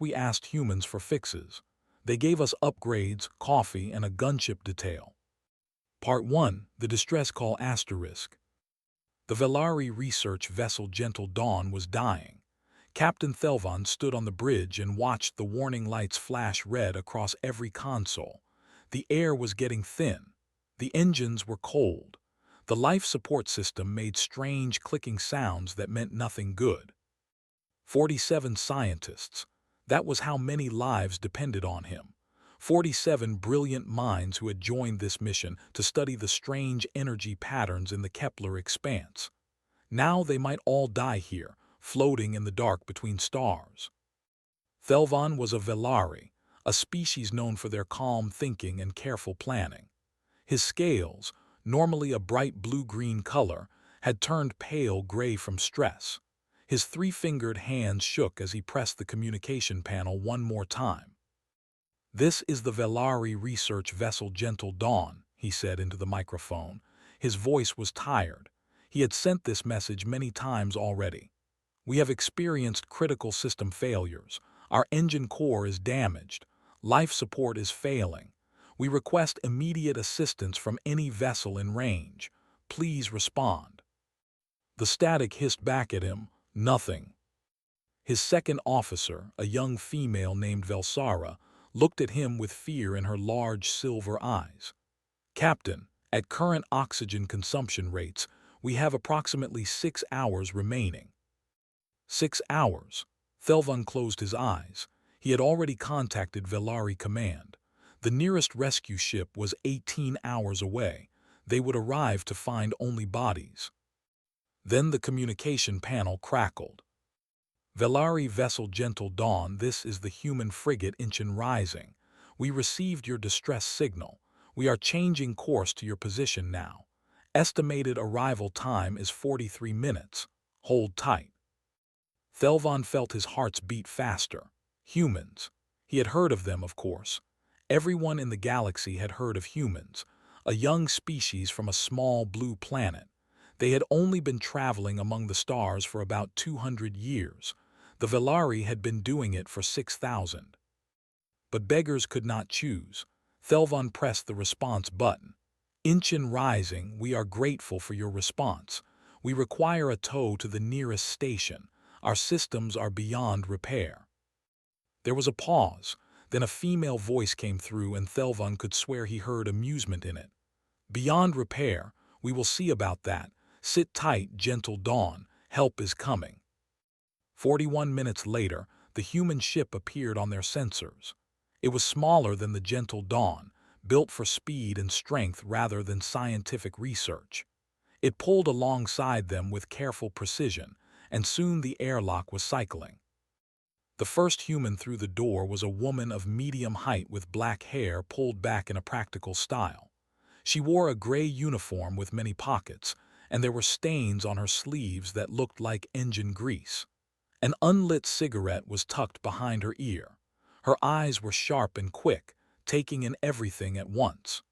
We asked humans for fixes. They gave us upgrades, coffee, and a gunship detail. Part 1. The Distress Call Asterisk. The Velari research vessel Gentle Dawn was dying. Captain Thelvan stood on the bridge and watched the warning lights flash red across every console. The air was getting thin. The engines were cold. The life support system made strange clicking sounds that meant nothing good. 47 scientists. That was how many lives depended on him. 47 brilliant minds who had joined this mission to study the strange energy patterns in the Kepler expanse. Now they might all die here, floating in the dark between stars. Thelvan was a Velari, a species known for their calm thinking and careful planning. His scales, normally a bright blue-green color, had turned pale gray from stress. His three-fingered hands shook as he pressed the communication panel one more time. "This is the Velari research vessel Gentle Dawn," he said into the microphone. His voice was tired. He had sent this message many times already. "We have experienced critical system failures. Our engine core is damaged. Life support is failing. We request immediate assistance from any vessel in range. Please respond." The static hissed back at him, "Nothing." His second officer, a young female named Velsara, looked at him with fear in her large silver eyes. "Captain, at current oxygen consumption rates, we have approximately 6 hours remaining." 6 hours. Thelvan closed his eyes. He had already contacted Velari Command. The nearest rescue ship was 18 hours away. They would arrive to find only bodies. Then the communication panel crackled. "Velari vessel Gentle Dawn, this is the human frigate Inchin Rising. We received your distress signal. We are changing course to your position now. Estimated arrival time is 43 minutes. Hold tight." Thelvan felt his heart's beat faster. Humans. He had heard of them, of course. Everyone in the galaxy had heard of humans, a young species from a small blue planet. They had only been traveling among the stars for about 200 years. The Velari had been doing it for 6,000. But beggars could not choose. Thelvan pressed the response button. "Inchin Rising, we are grateful for your response. We require a tow to the nearest station. Our systems are beyond repair." There was a pause. Then a female voice came through and Thelvan could swear he heard amusement in it. "Beyond repair, we will see about that. Sit tight, Gentle Dawn. Help is coming." 41 minutes later, the human ship appeared on their sensors. It was smaller than the Gentle Dawn, built for speed and strength rather than scientific research. It pulled alongside them with careful precision, and soon the airlock was cycling. The first human through the door was a woman of medium height with black hair pulled back in a practical style. She wore a gray uniform with many pockets, and there were stains on her sleeves that looked like engine grease. An unlit cigarette was tucked behind her ear. Her eyes were sharp and quick, taking in everything at once.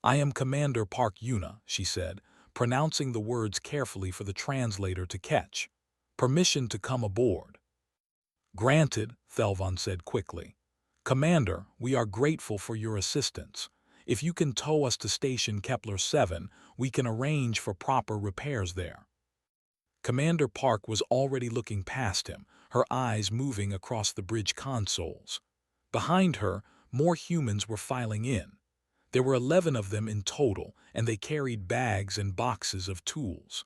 "I am Commander Park Yuna," she said, pronouncing the words carefully for the translator to catch. "Permission to come aboard." "Granted," Thelvan said quickly. "Commander, we are grateful for your assistance. If you can tow us to Station Kepler 7, we can arrange for proper repairs there." Commander Park was already looking past him, her eyes moving across the bridge consoles. Behind her, more humans were filing in. There were 11 of them in total, and they carried bags and boxes of tools.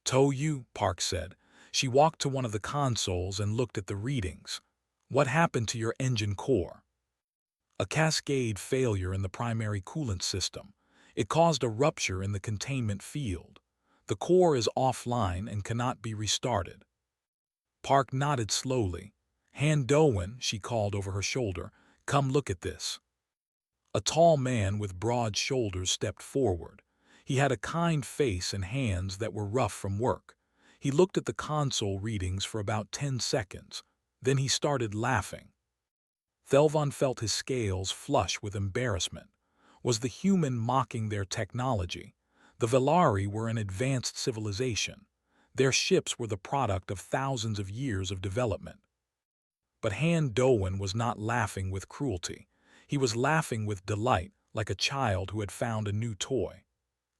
"Tow you," Park said. She walked to one of the consoles and looked at the readings. "What happened to your engine core?" "A cascade failure in the primary coolant system. It caused a rupture in the containment field. The core is offline and cannot be restarted." Park nodded slowly. "Han Dowen," she called over her shoulder, "come look at this." A tall man with broad shoulders stepped forward. He had a kind face and hands that were rough from work. He looked at the console readings for about 10 seconds. Then he started laughing. Thelvan felt his scales flush with embarrassment. Was the human mocking their technology? The Velari were an advanced civilization. Their ships were the product of thousands of years of development. But Han Doan was not laughing with cruelty. He was laughing with delight, like a child who had found a new toy.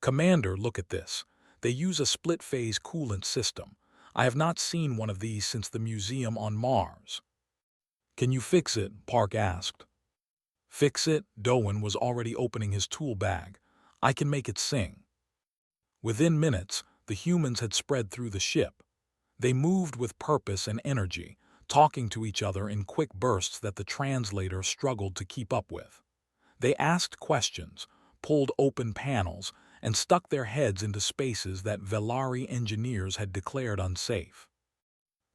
"Commander, look at this. They use a split-phase coolant system. I have not seen one of these since the museum on Mars." "Can you fix it?" Park asked. "Fix it?" Doan was already opening his tool bag. "I can make it sing." Within minutes, the humans had spread through the ship. They moved with purpose and energy, talking to each other in quick bursts that the translator struggled to keep up with. They asked questions, pulled open panels, and stuck their heads into spaces that Velari engineers had declared unsafe.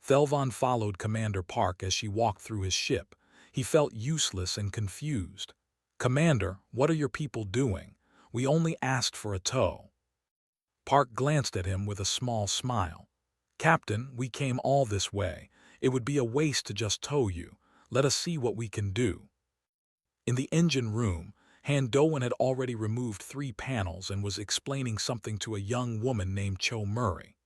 Thelvan followed Commander Park as she walked through his ship. He felt useless and confused. "Commander, what are your people doing? We only asked for a tow." Park glanced at him with a small smile. "Captain, we came all this way. It would be a waste to just tow you. Let us see what we can do." In the engine room, Han Doan had already removed 3 panels and was explaining something to a young woman named Cho Murray.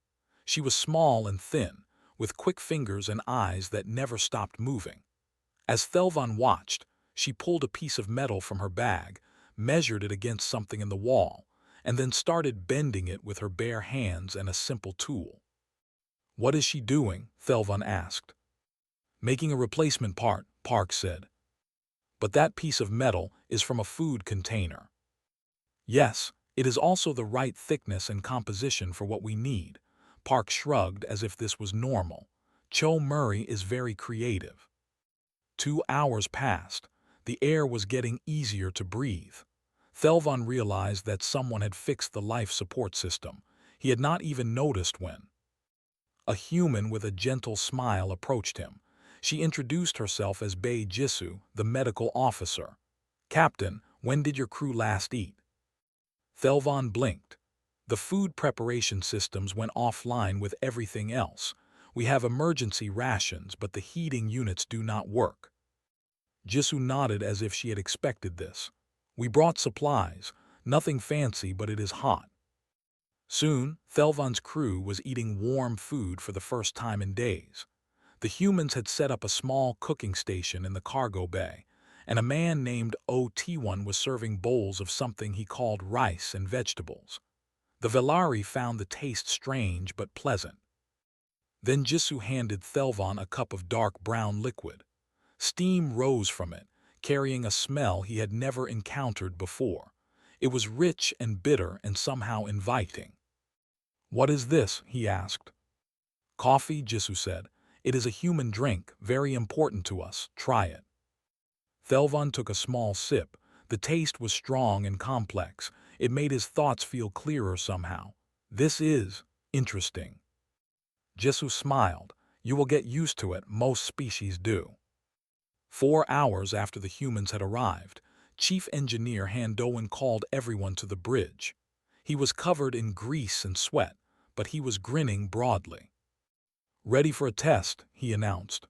She was small and thin, with quick fingers and eyes that never stopped moving. As Thelvan watched, she pulled a piece of metal from her bag, measured it against something in the wall, and then started bending it with her bare hands and a simple tool. "What is she doing?" Thelvan asked. "Making a replacement part," Park said. "But that piece of metal is from a food container." "Yes, it is also the right thickness and composition for what we need." Park shrugged as if this was normal. Cho Murray is very creative. 2 hours passed. The air was getting easier to breathe. Thelvan realized that someone had fixed the life support system. He had not even noticed when. A human with a gentle smile approached him. She introduced herself as Bei Jisoo, the medical officer. "Captain, when did your crew last eat?" Thelvan blinked. "The food preparation systems went offline with everything else. We have emergency rations, but the heating units do not work." Jisoo nodded as if she had expected this. "We brought supplies. Nothing fancy, but it is hot." Soon, Thelvan's crew was eating warm food for the first time in days. The humans had set up a small cooking station in the cargo bay, and a man named OT1 was serving bowls of something he called rice and vegetables. The Velari found the taste strange but pleasant. Then Jisoo handed Thelvan a cup of dark brown liquid. Steam rose from it, carrying a smell he had never encountered before. It was rich and bitter and somehow inviting. "What is this?" he asked. "Coffee," Jisoo said. "It is a human drink, very important to us. Try it." Thelvan took a small sip. The taste was strong and complex. It made his thoughts feel clearer somehow. "This is interesting." Jisoo smiled. "You will get used to it, most species do." 4 hours after the humans had arrived, Chief Engineer Han Doan called everyone to the bridge. He was covered in grease and sweat, but he was grinning broadly. "Ready for a test," he announced.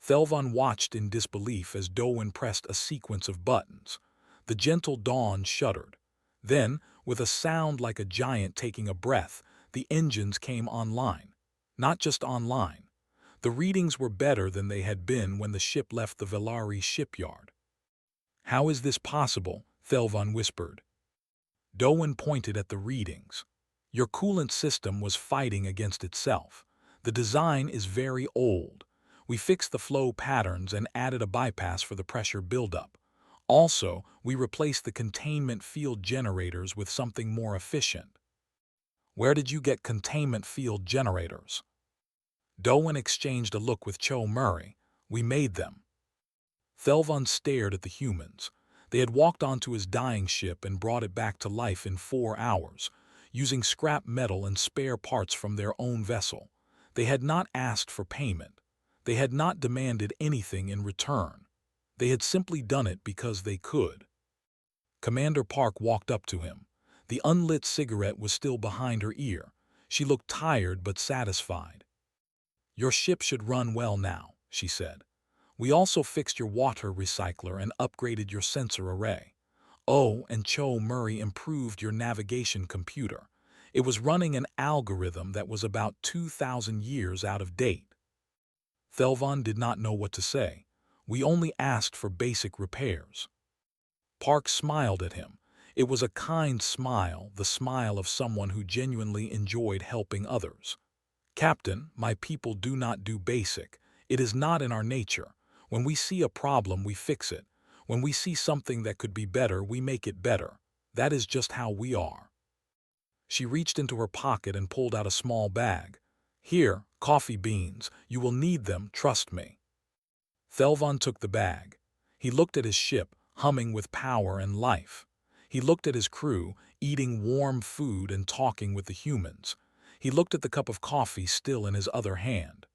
Thelvan watched in disbelief as Doan pressed a sequence of buttons. The gentle dawn shuddered. Then, with a sound like a giant taking a breath, the engines came online. Not just online. The readings were better than they had been when the ship left the Velari shipyard. "How is this possible?" Thelvan whispered. Doan pointed at the readings. "Your coolant system was fighting against itself. The design is very old. We fixed the flow patterns and added a bypass for the pressure buildup. Also, we replaced the containment field generators with something more efficient." "Where did you get containment field generators?" Doan exchanged a look with Cho Murray. "We made them." Thelvan stared at the humans. They had walked onto his dying ship and brought it back to life in 4 hours, using scrap metal and spare parts from their own vessel. They had not asked for payment. They had not demanded anything in return. They had simply done it because they could. Commander Park walked up to him. The unlit cigarette was still behind her ear. She looked tired but satisfied. "Your ship should run well now," she said. "We also fixed your water recycler and upgraded your sensor array. Oh, and Cho Murray improved your navigation computer. It was running an algorithm that was about 2,000 years out of date." Thelvan did not know what to say. We only asked for basic repairs. Park smiled at him. It was a kind smile, the smile of someone who genuinely enjoyed helping others. Captain, my people do not do basic. It is not in our nature. When we see a problem, we fix it. When we see something that could be better, we make it better. That is just how we are. She reached into her pocket and pulled out a small bag. Here, coffee beans. You will need them, trust me. Thelvan took the bag. He looked at his ship, humming with power and life. He looked at his crew, eating warm food and talking with the humans. He looked at the cup of coffee still in his other hand.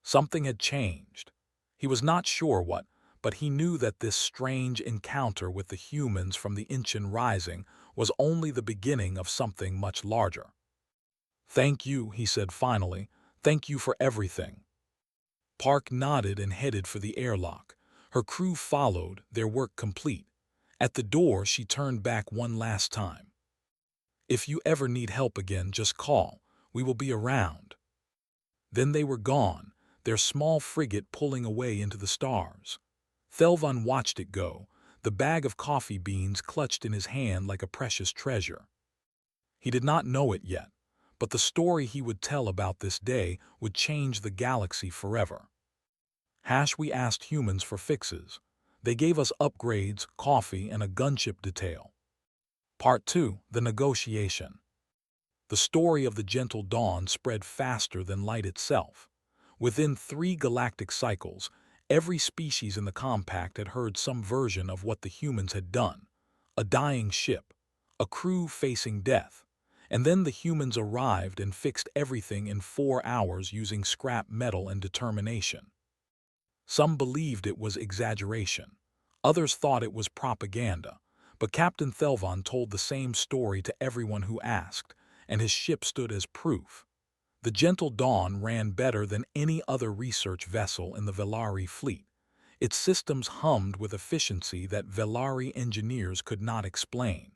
Something had changed. He was not sure what, but he knew that this strange encounter with the humans from the Incheon Rising was only the beginning of something much larger. Thank you, he said finally. Thank you for everything. Park nodded and headed for the airlock. Her crew followed, their work complete. At the door, she turned back one last time. If you ever need help again, just call. We will be around. Then they were gone, their small frigate pulling away into the stars. Thelvan watched it go, the bag of coffee beans clutched in his hand like a precious treasure. He did not know it yet, but the story he would tell about this day would change the galaxy forever. We asked humans for fixes. They gave us upgrades, coffee, and a gunship detail. Part 2, The Negotiation. The story of the Gentle Dawn spread faster than light itself. Within 3 galactic cycles, every species in the compact had heard some version of what the humans had done. A dying ship, a crew facing death, and then the humans arrived and fixed everything in 4 hours using scrap metal and determination. Some believed it was exaggeration. Others thought it was propaganda. But Captain Thelvan told the same story to everyone who asked, and his ship stood as proof. The Gentle Dawn ran better than any other research vessel in the Velari fleet. Its systems hummed with efficiency that Velari engineers could not explain.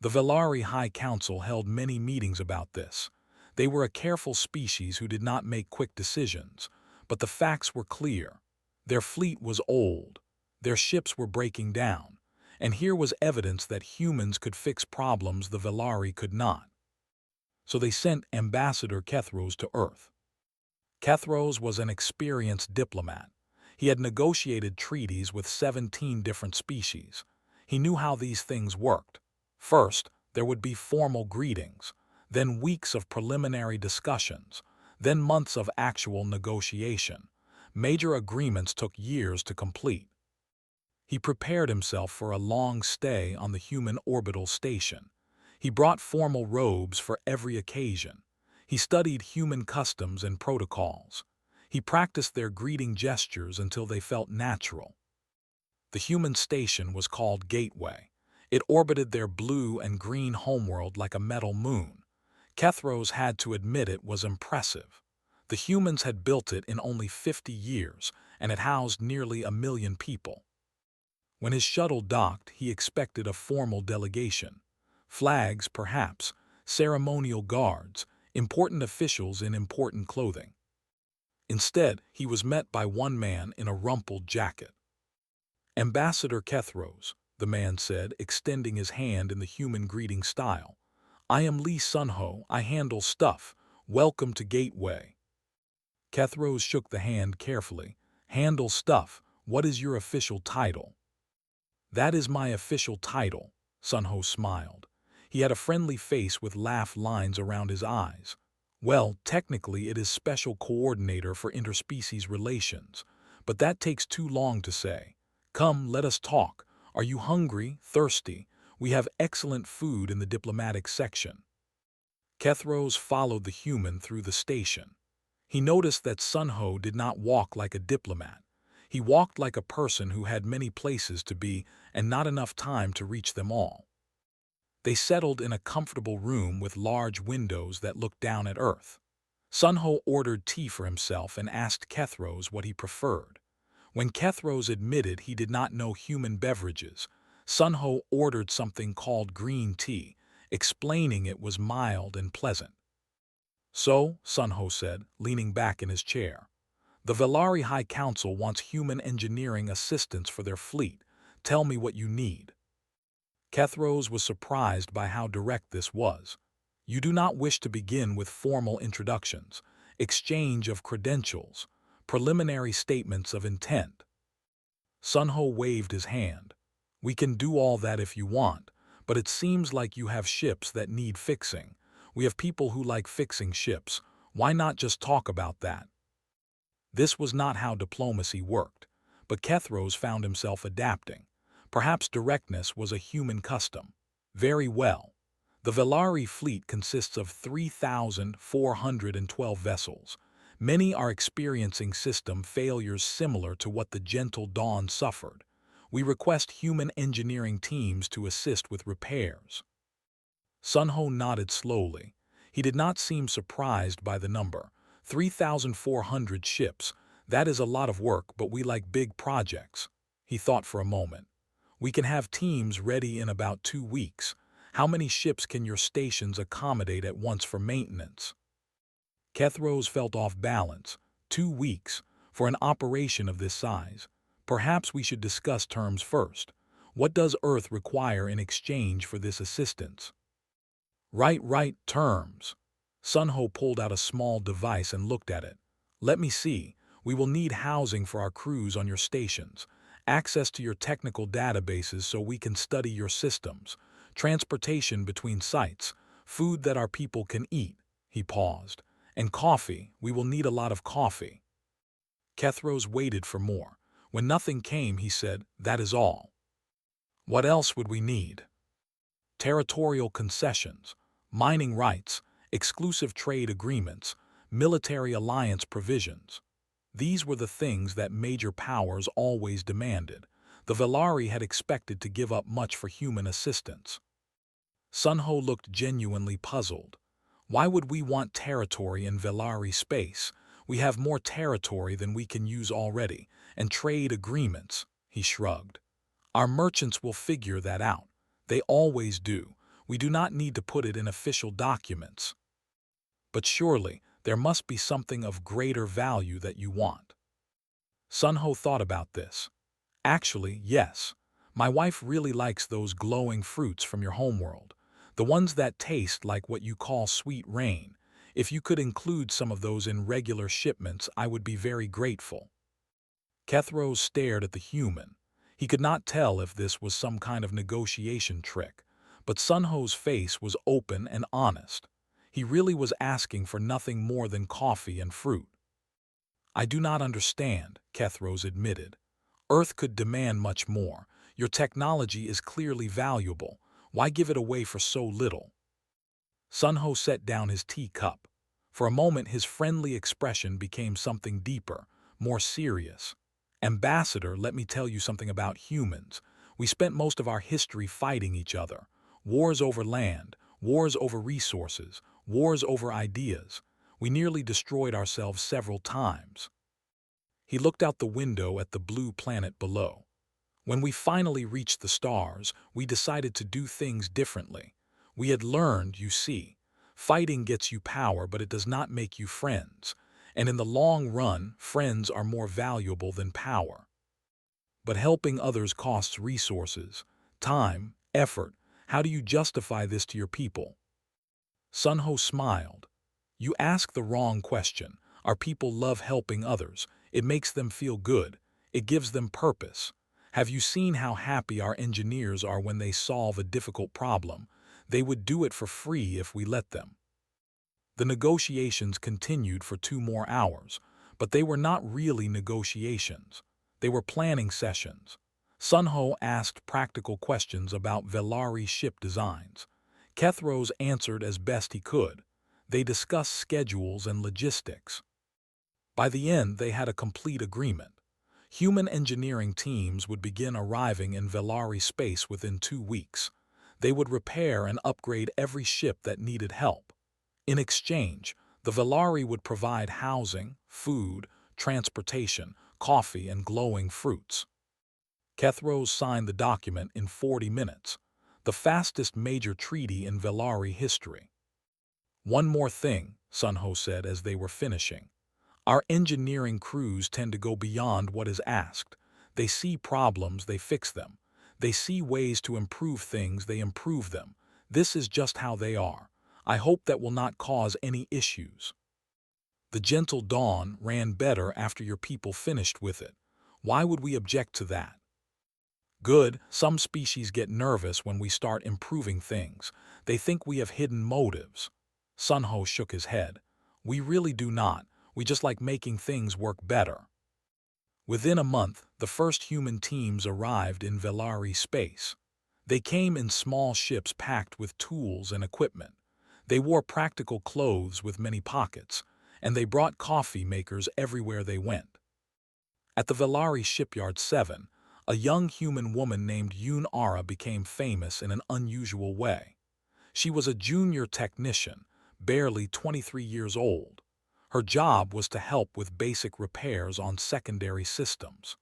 The Velari High Council held many meetings about this. They were a careful species who did not make quick decisions, but the facts were clear. Their fleet was old. Their ships were breaking down. And here was evidence that humans could fix problems the Velari could not. So they sent Ambassador Kethros to Earth. Kethros was an experienced diplomat. He had negotiated treaties with 17 different species. He knew how these things worked. First, there would be formal greetings, then weeks of preliminary discussions, then months of actual negotiation. Major agreements took years to complete. He prepared himself for a long stay on the human orbital station. He brought formal robes for every occasion. He studied human customs and protocols. He practiced their greeting gestures until they felt natural. The human station was called Gateway. It orbited their blue and green homeworld like a metal moon. Kethros had to admit it was impressive. The humans had built it in only 50 years, and it housed nearly 1 million people. When his shuttle docked, he expected a formal delegation. Flags, perhaps, ceremonial guards, important officials in important clothing. Instead, he was met by one man in a rumpled jacket. Ambassador Kethros, the man said, extending his hand in the human greeting style. I am Lee Sunho, I handle stuff. Welcome to Gateway. Kethros shook the hand carefully. Handle stuff. What is your official title? That is my official title, Sunho smiled. He had a friendly face with laugh lines around his eyes. Well, technically it is Special Coordinator for Interspecies Relations, but that takes too long to say. Come, let us talk. Are you hungry, thirsty? We have excellent food in the diplomatic section. Kethros followed the human through the station. He noticed that Sunho did not walk like a diplomat. He walked like a person who had many places to be and not enough time to reach them all. They settled in a comfortable room with large windows that looked down at Earth. Sunho ordered tea for himself and asked Kethros what he preferred. When Kethros admitted he did not know human beverages, Sunho ordered something called green tea, explaining it was mild and pleasant. So, Sunho said, leaning back in his chair, The Velari High Council wants human engineering assistance for their fleet. Tell me what you need. Kethros was surprised by how direct this was. You do not wish to begin with formal introductions, exchange of credentials, preliminary statements of intent. Sunho waved his hand. We can do all that if you want, but it seems like you have ships that need fixing. We have people who like fixing ships. Why not just talk about that? This was not how diplomacy worked, but Kethros found himself adapting. Perhaps directness was a human custom. Very well. The Velari fleet consists of 3,412 vessels. Many are experiencing system failures similar to what the Gentle Dawn suffered. We request human engineering teams to assist with repairs. Sunho nodded slowly. He did not seem surprised by the number. 3,400 ships. That is a lot of work, but we like big projects. He thought for a moment. We can have teams ready in about 2 weeks. How many ships can your stations accommodate at once for maintenance? Kethros felt off balance. 2 weeks for an operation of this size. Perhaps we should discuss terms first. What does Earth require in exchange for this assistance? Right, terms. Sunho pulled out a small device and looked at it. Let me see. We will need housing for our crews on your stations, access to your technical databases so we can study your systems, transportation between sites, food that our people can eat. He paused. And coffee. We will need a lot of coffee. Kethros waited for more. When nothing came, he said, that is all. What else would we need? Territorial concessions, mining rights, exclusive trade agreements, military alliance provisions. These were the things that major powers always demanded. The Velari had expected to give up much for human assistance. Sunho looked genuinely puzzled. Why would we want territory in Velari space? We have more territory than we can use already, and trade agreements, he shrugged. Our merchants will figure that out. They always do. We do not need to put it in official documents. But surely, there must be something of greater value that you want. Sunho thought about this. Actually, yes. My wife really likes those glowing fruits from your homeworld, the ones that taste like what you call sweet rain. If you could include some of those in regular shipments, I would be very grateful. Kethros stared at the human. He could not tell if this was some kind of negotiation trick, but Sunho's face was open and honest. He really was asking for nothing more than coffee and fruit. I do not understand, Kethros admitted. Earth could demand much more. Your technology is clearly valuable. Why give it away for so little? Sunho set down his teacup. For a moment his friendly expression became something deeper, more serious. Ambassador, let me tell you something about humans. We spent most of our history fighting each other. Wars over land, wars over resources, wars over ideas. We nearly destroyed ourselves several times. He looked out the window at the blue planet below. When we finally reached the stars, we decided to do things differently. We had learned, you see, fighting gets you power, but it does not make you friends. And in the long run, friends are more valuable than power. But helping others costs resources, time, effort. How do you justify this to your people? Sunho smiled. You ask the wrong question. Our people love helping others. It makes them feel good. It gives them purpose. Have you seen how happy our engineers are when they solve a difficult problem? They would do it for free if we let them. The negotiations continued for 2 more hours, but they were not really negotiations. They were planning sessions. Sunho asked practical questions about Velari ship designs. Kethros answered as best he could. They discussed schedules and logistics. By the end, they had a complete agreement. Human engineering teams would begin arriving in Velari space within 2 weeks. They would repair and upgrade every ship that needed help. In exchange, the Velari would provide housing, food, transportation, coffee, and glowing fruits. Kethros signed the document in 40 minutes, the fastest major treaty in Velari history. One more thing, Sunho said as they were finishing. Our engineering crews tend to go beyond what is asked. They see problems, they fix them. They see ways to improve things, they improve them. This is just how they are. I hope that will not cause any issues. The gentle dawn ran better after your people finished with it. Why would we object to that? Good, some species get nervous when we start improving things. They think we have hidden motives. Sunho shook his head. We really do not. We just like making things work better. Within a month, the first human teams arrived in Velari space. They came in small ships packed with tools and equipment. They wore practical clothes with many pockets, and they brought coffee makers everywhere they went. At the Velari Shipyard 7, a young human woman named Yoon Ara became famous in an unusual way. She was a junior technician, barely 23 years old. Her job was to help with basic repairs on secondary systems.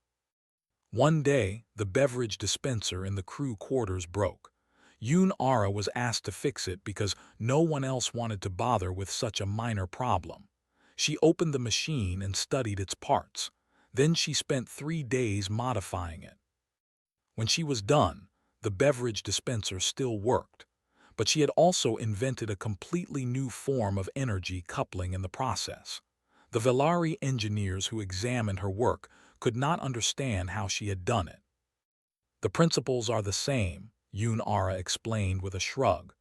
One day, the beverage dispenser in the crew quarters broke. Yoon Ara was asked to fix it because no one else wanted to bother with such a minor problem. She opened the machine and studied its parts. Then she spent 3 days modifying it. When she was done, the beverage dispenser still worked, but she had also invented a completely new form of energy coupling in the process. The Velari engineers who examined her work could not understand how she had done it. The principles are the same, Yoon Ara explained with a shrug.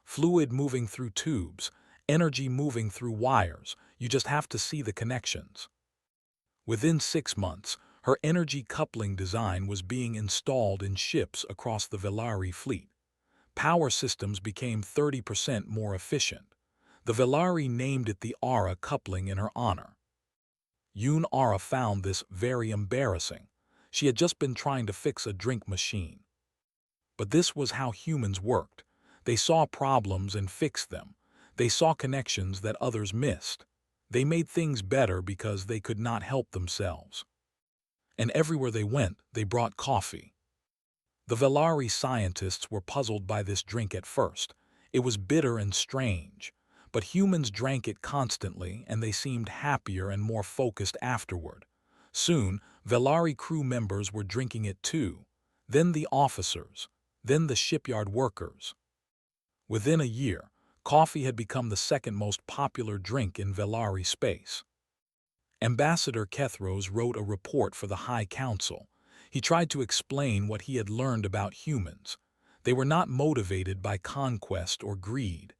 Fluid moving through tubes, energy moving through wires, you just have to see the connections. Within 6 months, her energy coupling design was being installed in ships across the Velari fleet. Power systems became 30% more efficient. The Velari named it the Ara coupling in her honor. Yoon Ara found this very embarrassing. She had just been trying to fix a drink machine. But this was how humans worked. They saw problems and fixed them. They saw connections that others missed. They made things better because they could not help themselves. And everywhere they went, they brought coffee. The Velari scientists were puzzled by this drink at first. It was bitter and strange, but humans drank it constantly and they seemed happier and more focused afterward. Soon, Velari crew members were drinking it too, then the officers, then the shipyard workers. Within a year, coffee had become the second most popular drink in Velari space. Ambassador Kethros wrote a report for the High Council. He tried to explain what he had learned about humans. They were not motivated by conquest or greed.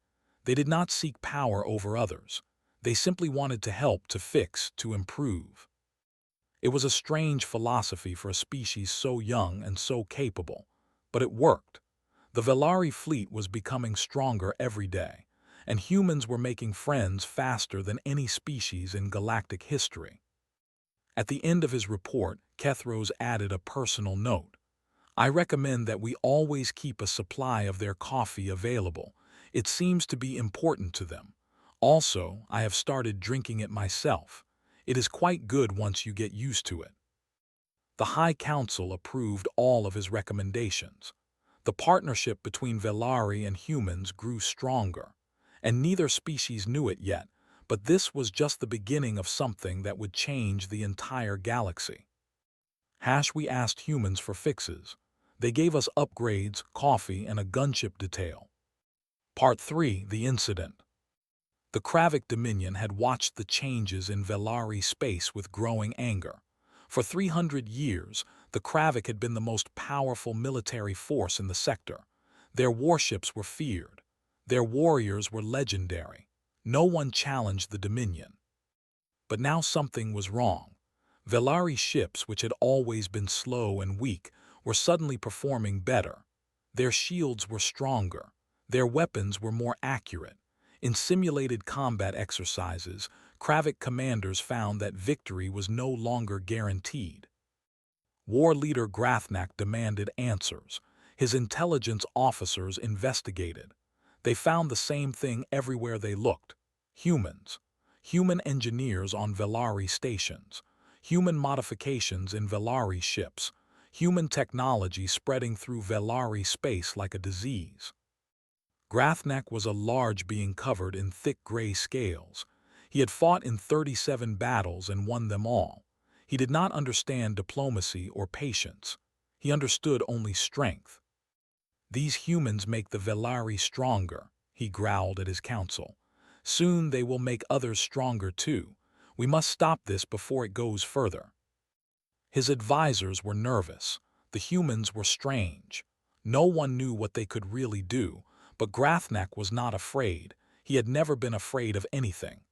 They did not seek power over others. They simply wanted to help, to fix, to improve. It was a strange philosophy for a species so young and so capable, but it worked. The Velari fleet was becoming stronger every day, and humans were making friends faster than any species in galactic history. At the end of his report, Kethros added a personal note. I recommend that we always keep a supply of their coffee available. It seems to be important to them. Also, I have started drinking it myself. It is quite good once you get used to it. The High Council approved all of his recommendations. The partnership between Velari and humans grew stronger, and neither species knew it yet, but this was just the beginning of something that would change the entire galaxy. We asked humans for fixes. They gave us upgrades, coffee, and a gunship detail. Part 3. The Incident. The Kravik Dominion had watched the changes in Velari space with growing anger. For 300 years, the Kravik had been the most powerful military force in the sector. Their warships were feared. Their warriors were legendary. No one challenged the Dominion. But now something was wrong. Velari ships, which had always been slow and weak, were suddenly performing better. Their shields were stronger. Their weapons were more accurate. In simulated combat exercises, Kravik commanders found that victory was no longer guaranteed. War leader Grathnak demanded answers. His intelligence officers investigated. They found the same thing everywhere they looked. Humans. Human engineers on Velari stations. Human modifications in Velari ships. Human technology spreading through Velari space like a disease. Grathnak was a large being covered in thick gray scales. He had fought in 37 battles and won them all. He did not understand diplomacy or patience. He understood only strength. "These humans make the Velari stronger," he growled at his council. "Soon they will make others stronger too. We must stop this before it goes further." His advisors were nervous. The humans were strange. No one knew what they could really do, but Grathnak was not afraid. He had never been afraid of anything.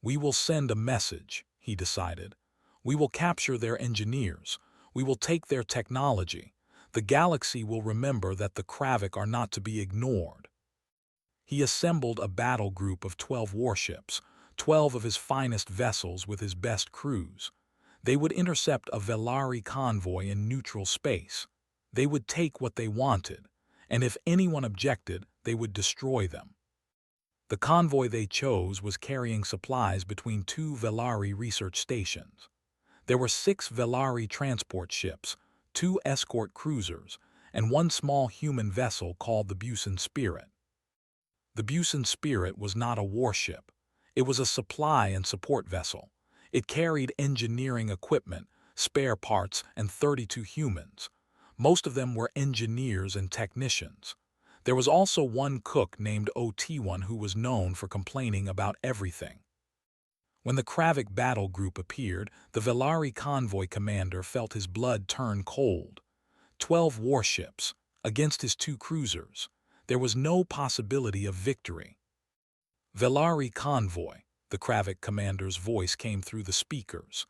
"We will send a message," he decided. "We will capture their engineers. We will take their technology. The galaxy will remember that the Kravik are not to be ignored." He assembled a battle group of 12 warships, 12 of his finest vessels with his best crews. They would intercept a Velari convoy in neutral space. They would take what they wanted, and if anyone objected, they would destroy them. The convoy they chose was carrying supplies between 2 Velari research stations. There were 6 Velari transport ships, 2 escort cruisers, and 1 small human vessel called the Busan Spirit. The Busan Spirit was not a warship. It was a supply and support vessel. It carried engineering equipment, spare parts, and 32 humans. Most of them were engineers and technicians. There was also one cook named OT1 who was known for complaining about everything. When the Kravik battle group appeared, the Velari convoy commander felt his blood turn cold. 12 warships, against his 2 cruisers. There was no possibility of victory. "Velari convoy," the Kravik commander's voice came through the speakers.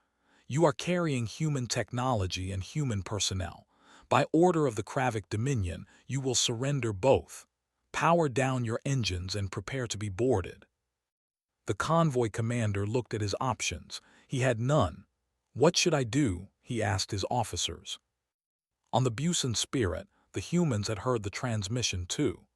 "You are carrying human technology and human personnel. By order of the Kravik Dominion, you will surrender both. Power down your engines and prepare to be boarded." The convoy commander looked at his options. He had none. "What should I do?" he asked his officers. On the Busan Spirit, the humans had heard the transmission too.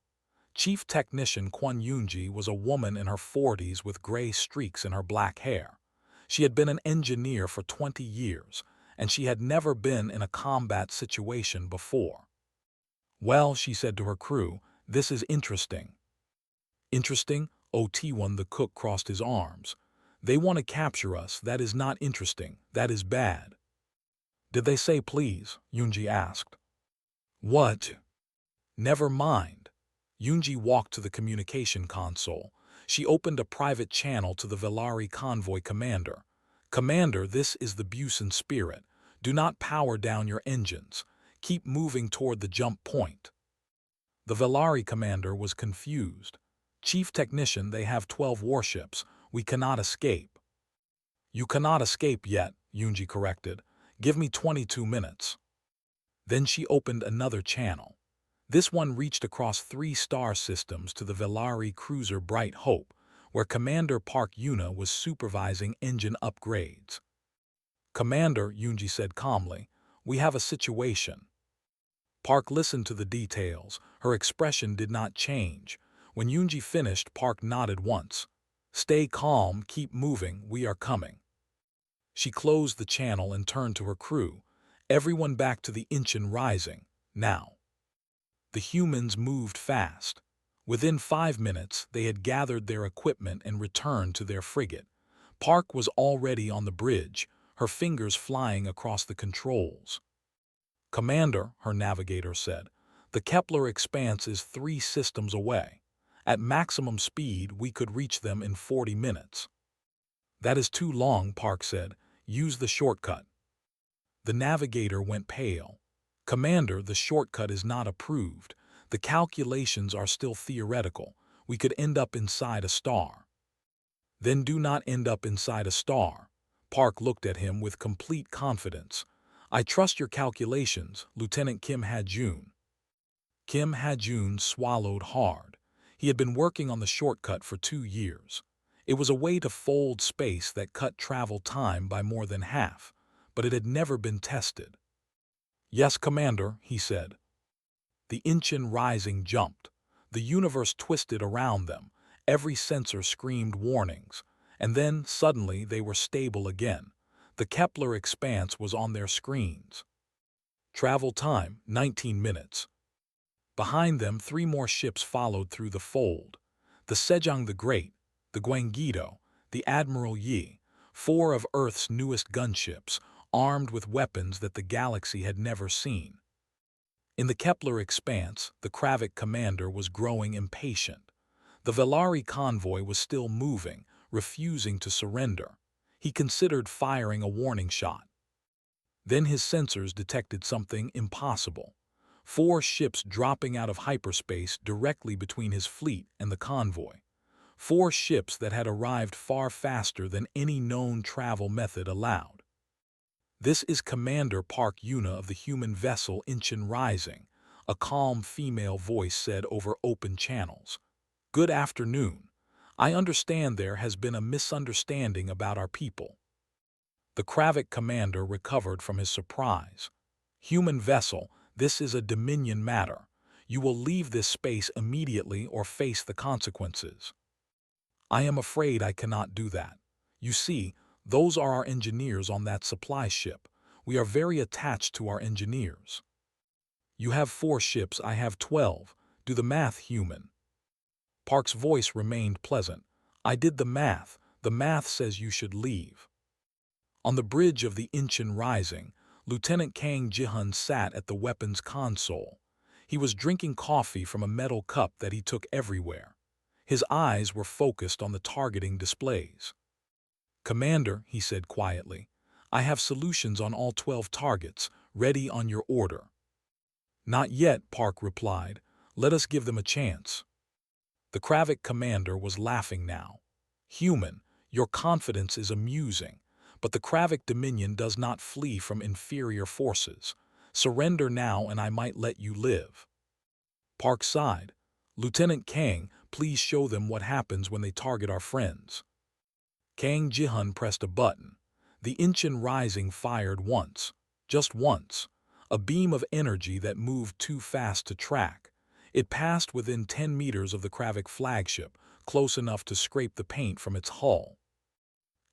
Chief Technician Kwon Yoonji was a woman in her 40s with gray streaks in her black hair. She had been an engineer for 20 years, and she had never been in a combat situation before. "Well," she said to her crew, "this is interesting." "Interesting?" OT1 the cook crossed his arms. "They want to capture us. That is not interesting. That is bad." "Did they say please?" Yoonji asked. "What?" "Never mind." Yoonji walked to the communication console. She opened a private channel to the Velari convoy commander. "Commander, this is the Busan Spirit. Do not power down your engines. Keep moving toward the jump point." The Velari commander was confused. "Chief Technician, they have 12 warships. We cannot escape." "You cannot escape yet," Yoonji corrected. "Give me 22 minutes." Then she opened another channel. This one reached across 3 star systems to the Velari cruiser Bright Hope, where Commander Park Yuna was supervising engine upgrades. "Commander," Yoonji said calmly, "we have a situation." Park listened to the details. Her expression did not change. When Yoonji finished, Park nodded once. "Stay calm, keep moving, we are coming." She closed the channel and turned to her crew. "Everyone back to the Incheon Rising, now." The humans moved fast. Within 5 minutes, they had gathered their equipment and returned to their frigate. Park was already on the bridge, her fingers flying across the controls. "Commander," her navigator said, "the Kepler Expanse is 3 systems away. At maximum speed, we could reach them in 40 minutes. "That is too long," Park said. "Use the shortcut." The navigator went pale. "Commander, the shortcut is not approved. The calculations are still theoretical. We could end up inside a star." "Then do not end up inside a star." Park looked at him with complete confidence. "I trust your calculations, Lieutenant Kim Ha-jun." Kim Ha-jun swallowed hard. He had been working on the shortcut for 2 years. It was a way to fold space that cut travel time by more than half, but it had never been tested. "Yes, Commander," he said. The Incheon Rising jumped. The universe twisted around them. Every sensor screamed warnings. And then, suddenly, they were stable again. The Kepler Expanse was on their screens. Travel time, 19 minutes. Behind them, 3 more ships followed through the fold. The Sejong the Great, the Gwangido, the Admiral Yi, 4 of Earth's newest gunships, armed with weapons that the galaxy had never seen. In the Kepler expanse, the Kravik commander was growing impatient. The Velari convoy was still moving, refusing to surrender. He considered firing a warning shot. Then his sensors detected something impossible. 4 ships dropping out of hyperspace directly between his fleet and the convoy. 4 ships that had arrived far faster than any known travel method allowed. "This is Commander Park Yuna of the human vessel Incheon Rising," a calm female voice said over open channels. "Good afternoon. I understand there has been a misunderstanding about our people." The Kravik commander recovered from his surprise. "Human vessel, this is a Dominion matter. You will leave this space immediately or face the consequences." "I am afraid I cannot do that. You see, those are our engineers on that supply ship. We are very attached to our engineers." "You have 4 ships, I have 12. Do the math, human." Park's voice remained pleasant. "I did the math. The math says you should leave." On the bridge of the Incheon Rising, Lieutenant Kang Ji-hun sat at the weapons console. He was drinking coffee from a metal cup that he took everywhere. His eyes were focused on the targeting displays. "Commander," he said quietly, "I have solutions on all 12 targets, ready on your order." "Not yet," Park replied. "Let us give them a chance." The Kravik commander was laughing now. "Human, your confidence is amusing. But the Kravik Dominion does not flee from inferior forces. Surrender now and I might let you live." Park sighed. "Lieutenant Kang, please show them what happens when they target our friends." Kang Ji-hun pressed a button. The Incheon Rising fired once, just once, a beam of energy that moved too fast to track. It passed within 10 meters of the Kravik flagship, close enough to scrape the paint from its hull.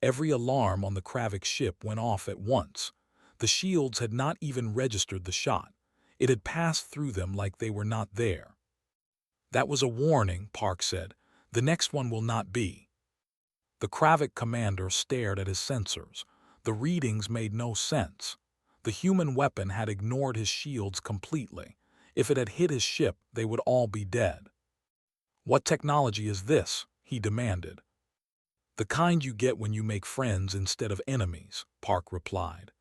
Every alarm on the Kravik ship went off at once. The shields had not even registered the shot. It had passed through them like they were not there. "That was a warning," Park said. "The next one will not be." The Kravik commander stared at his sensors. The readings made no sense. The human weapon had ignored his shields completely. If it had hit his ship, they would all be dead. "What technology is this?" he demanded. "The kind you get when you make friends instead of enemies," Park replied.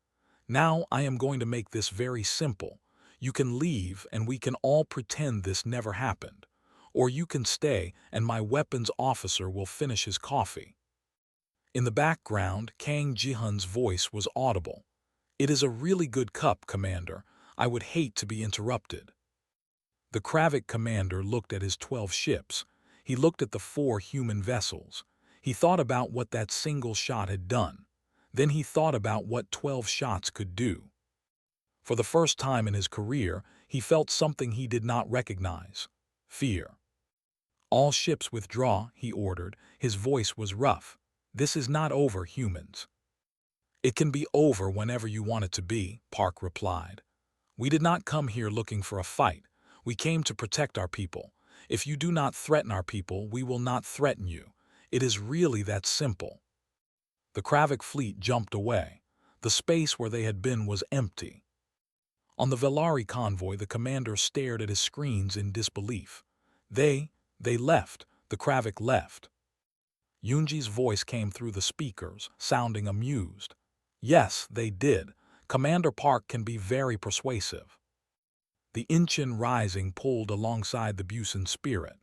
"Now I am going to make this very simple. You can leave and we can all pretend this never happened. Or you can stay and my weapons officer will finish his coffee." In the background, Kang Ji-hun's voice was audible. "It is a really good cup, Commander. I would hate to be interrupted." The Kravik commander looked at his 12 ships. He looked at the 4 human vessels. He thought about what that single shot had done. Then he thought about what 12 shots could do. For the first time in his career, he felt something he did not recognize: fear. "All ships withdraw," he ordered. His voice was rough. "This is not over, humans." "It can be over whenever you want it to be," Park replied. "We did not come here looking for a fight. We came to protect our people. If you do not threaten our people, we will not threaten you. It is really that simple." The Kravik fleet jumped away. The space where they had been was empty. On the Velari convoy, the commander stared at his screens in disbelief. They left. The Kravik left." Yoonji's voice came through the speakers, sounding amused. "Yes, they did. Commander Park can be very persuasive." The Incheon Rising pulled alongside the Busan Spirit.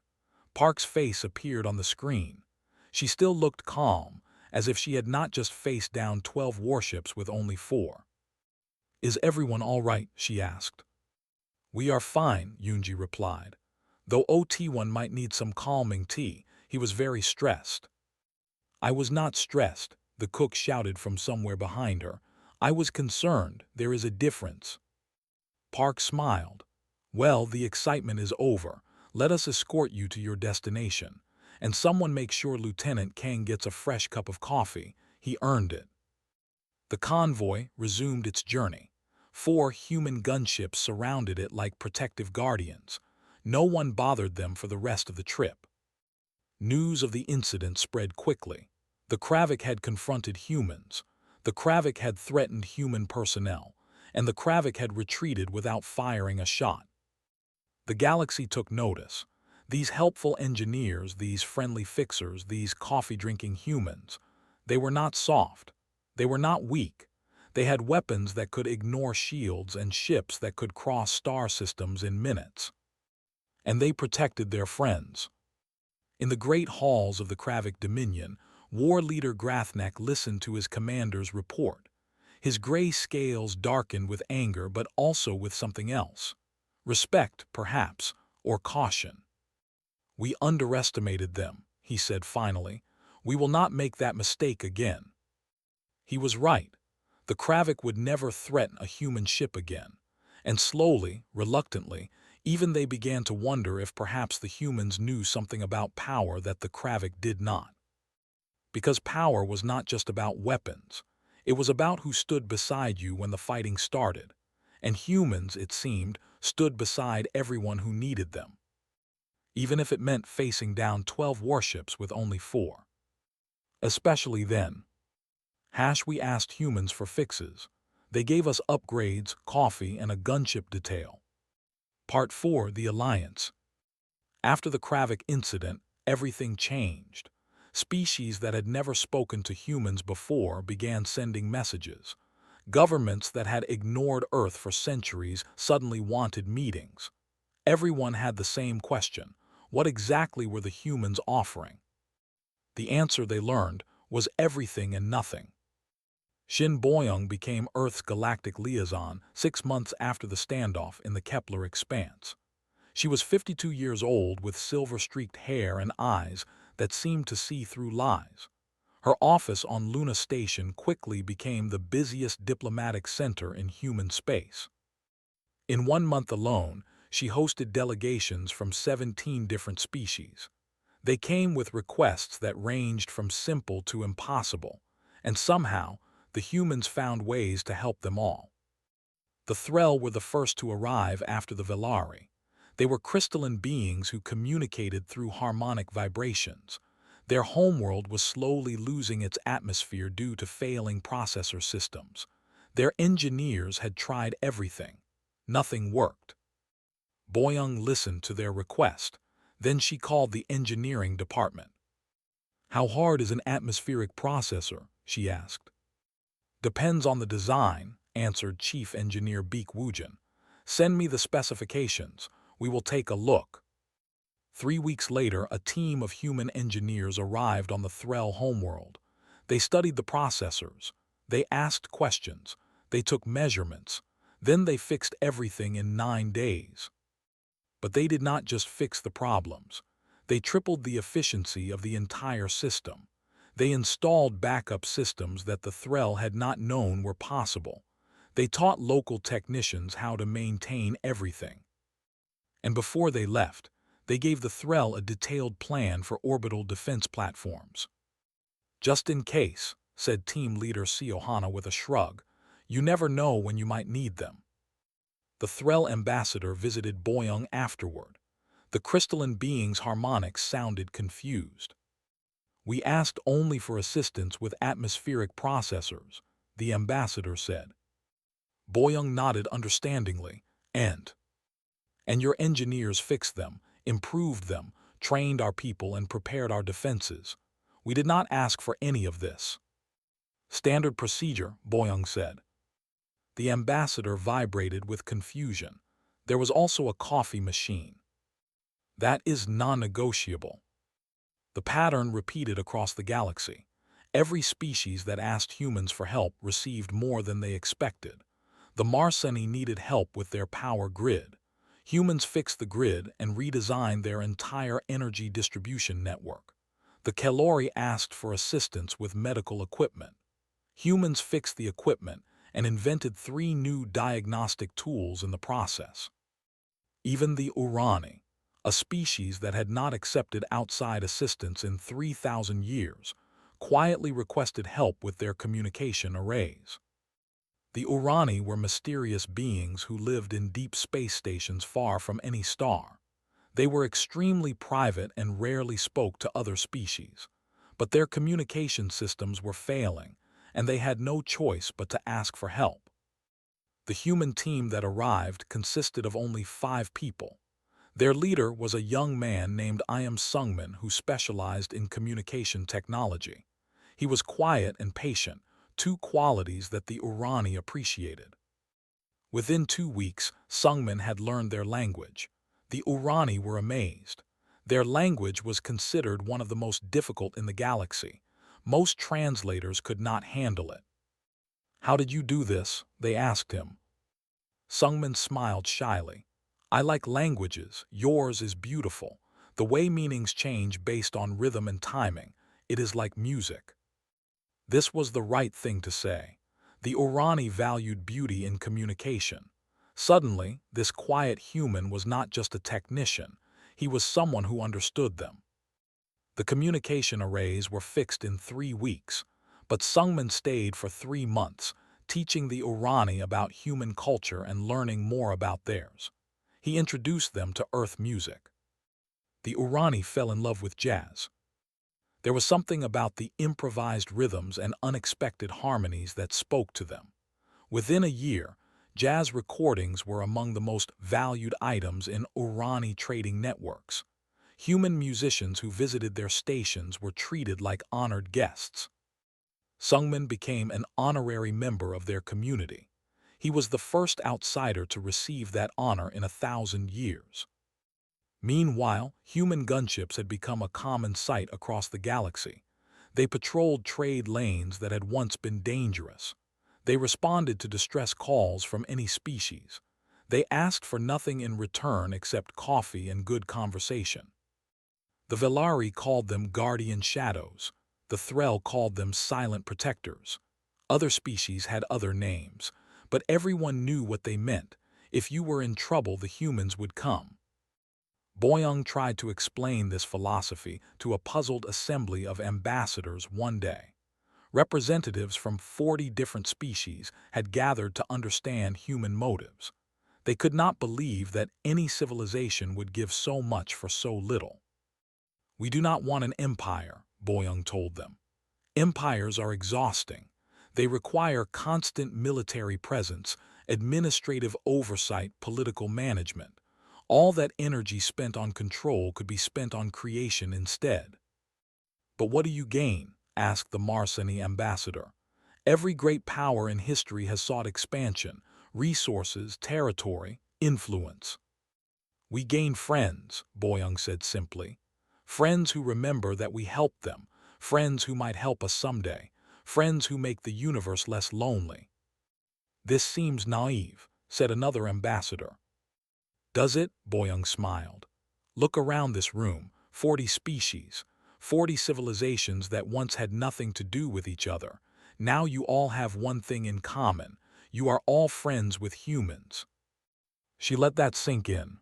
Park's face appeared on the screen. She still looked calm, as if she had not just faced down 12 warships with only 4. "Is everyone all right?" she asked. "We are fine," Yoonji replied. "Though OT1 might need some calming tea. He was very stressed." "I was not stressed," the cook shouted from somewhere behind her. "I was concerned. There is a difference." Park smiled. "Well, the excitement is over. Let us escort you to your destination. And someone make sure Lieutenant Kang gets a fresh cup of coffee. He earned it." The convoy resumed its journey. 4 human gunships surrounded it like protective guardians. No one bothered them for the rest of the trip. News of the incident spread quickly. The Kravik had confronted humans. The Kravik had threatened human personnel, and the Kravik had retreated without firing a shot. The galaxy took notice. These helpful engineers, these friendly fixers, these coffee-drinking humans, they were not soft. They were not weak. They had weapons that could ignore shields and ships that could cross star systems in minutes. And they protected their friends. In the great halls of the Kravik Dominion, War Leader Grathnak listened to his commander's report. His gray scales darkened with anger, but also with something else. Respect, perhaps, or caution. "We underestimated them," he said finally. "We will not make that mistake again." He was right. The Kravik would never threaten a human ship again. And slowly, reluctantly, even they began to wonder if perhaps the humans knew something about power that the Kravik did not. Because power was not just about weapons. It was about who stood beside you when the fighting started. And humans, it seemed, stood beside everyone who needed them. Even if it meant facing down 12 warships with only 4. Especially then. We asked humans for fixes. They gave us upgrades, coffee, and a gunship detail. Part 4, The Alliance. After the Kravik incident, everything changed. Species that had never spoken to humans before began sending messages. Governments that had ignored Earth for centuries suddenly wanted meetings. Everyone had the same question: what exactly were the humans offering? The answer, they learned, was everything and nothing. Shin Boyoung became Earth's galactic liaison 6 months after the standoff in the Kepler expanse. She was 52 years old with silver-streaked hair and eyes that seemed to see through lies. Her office on Luna Station quickly became the busiest diplomatic center in human space. In 1 month alone, she hosted delegations from 17 different species. They came with requests that ranged from simple to impossible, and somehow, the humans found ways to help them all. The Threll were the first to arrive after the Velari. They were crystalline beings who communicated through harmonic vibrations. Their homeworld was slowly losing its atmosphere due to failing processor systems. Their engineers had tried everything. Nothing worked. Boyoung listened to their request. Then she called the engineering department. "How hard is an atmospheric processor?" she asked. "Depends on the design," answered Chief Engineer Beek Woojin. "Send me the specifications. We will take a look." 3 weeks later, a team of human engineers arrived on the Threll homeworld. They studied the processors. They asked questions. They took measurements. Then they fixed everything in 9 days. But they did not just fix the problems. They tripled the efficiency of the entire system. They installed backup systems that the Threll had not known were possible. They taught local technicians how to maintain everything. And before they left, they gave the Threll a detailed plan for orbital defense platforms. "Just in case," said team leader Siohana with a shrug. "You never know when you might need them." The Threll ambassador visited Boyoung afterward. The crystalline being's harmonics sounded confused. "We asked only for assistance with atmospheric processors," the ambassador said. Boyoung nodded understandingly. And your engineers fixed them, improved them, trained our people, and prepared our defenses. We did not ask for any of this." "Standard procedure," Boyoung said. The ambassador vibrated with confusion. There was also a coffee machine. "That is non-negotiable." The pattern repeated across the galaxy. Every species that asked humans for help received more than they expected. The Marseni needed help with their power grid. Humans fixed the grid and redesigned their entire energy distribution network. The Kelori asked for assistance with medical equipment. Humans fixed the equipment and invented 3 new diagnostic tools in the process. Even the Urani, a species that had not accepted outside assistance in 3,000 years, quietly requested help with their communication arrays. The Urani were mysterious beings who lived in deep space stations far from any star. They were extremely private and rarely spoke to other species. But their communication systems were failing, and they had no choice but to ask for help. The human team that arrived consisted of only 5 people. Their leader was a young man named Im Sungmin who specialized in communication technology. He was quiet and patient, 2 qualities that the Urani appreciated. Within 2 weeks, Sungmin had learned their language. The Urani were amazed. Their language was considered one of the most difficult in the galaxy. Most translators could not handle it. "How did you do this?" they asked him. Sungmin smiled shyly. "I like languages. Yours is beautiful. The way meanings change based on rhythm and timing. It is like music." This was the right thing to say. The Urani valued beauty in communication. Suddenly, this quiet human was not just a technician. He was someone who understood them. The communication arrays were fixed in 3 weeks, but Sungmin stayed for 3 months, teaching the Urani about human culture and learning more about theirs. He introduced them to Earth music. The Urani fell in love with jazz. There was something about the improvised rhythms and unexpected harmonies that spoke to them. Within a year, jazz recordings were among the most valued items in Urani trading networks. Human musicians who visited their stations were treated like honored guests. Sungmin became an honorary member of their community. He was the first outsider to receive that honor in 1,000 years. Meanwhile, human gunships had become a common sight across the galaxy. They patrolled trade lanes that had once been dangerous. They responded to distress calls from any species. They asked for nothing in return except coffee and good conversation. The Velari called them guardian shadows. The Threll called them silent protectors. Other species had other names, but everyone knew what they meant. If you were in trouble, the humans would come. Boyoung tried to explain this philosophy to a puzzled assembly of ambassadors one day. Representatives from 40 different species had gathered to understand human motives. They could not believe that any civilization would give so much for so little. "We do not want an empire," Boyoung told them. "Empires are exhausting. They require constant military presence, administrative oversight, political management. All that energy spent on control could be spent on creation instead." "But what do you gain?" asked the Marsani ambassador. "Every great power in history has sought expansion, resources, territory, influence." "We gain friends," Boyoung said simply. "Friends who remember that we helped them, friends who might help us someday, friends who make the universe less lonely." "This seems naive," said another ambassador. "Does it?" Boyoung smiled. "Look around this room, 40 species, 40 civilizations that once had nothing to do with each other. Now you all have one thing in common. You are all friends with humans." She let that sink in.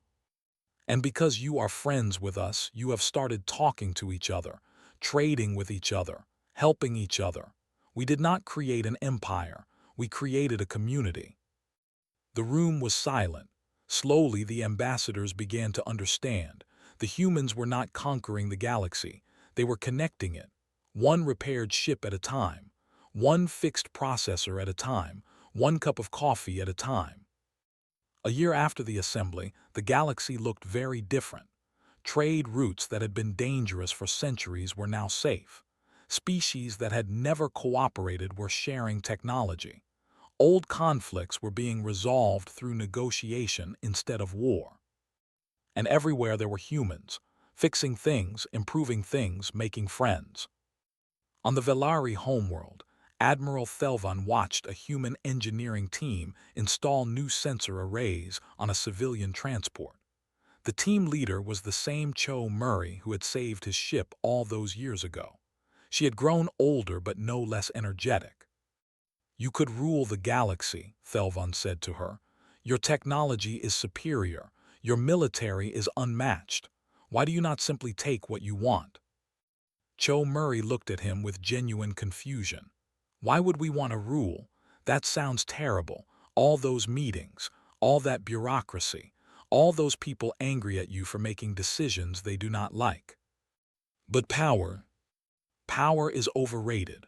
"And because you are friends with us, you have started talking to each other, trading with each other, helping each other. We did not create an empire. We created a community." The room was silent. Slowly, the ambassadors began to understand. The humans were not conquering the galaxy. They were connecting it. One repaired ship at a time. One fixed processor at a time. One cup of coffee at a time. A year after the assembly, the galaxy looked very different. Trade routes that had been dangerous for centuries were now safe. Species that had never cooperated were sharing technology. Old conflicts were being resolved through negotiation instead of war. And everywhere there were humans, fixing things, improving things, making friends. On the Velari homeworld, Admiral Thelvan watched a human engineering team install new sensor arrays on a civilian transport. The team leader was the same Cho Murray who had saved his ship all those years ago. She had grown older but no less energetic. "You could rule the galaxy," Thelvan said to her. "Your technology is superior. Your military is unmatched. Why do you not simply take what you want?" Cho Murray looked at him with genuine confusion. "Why would we want to rule? That sounds terrible. All those meetings, all that bureaucracy, all those people angry at you for making decisions they do not like." "But power Power is overrated.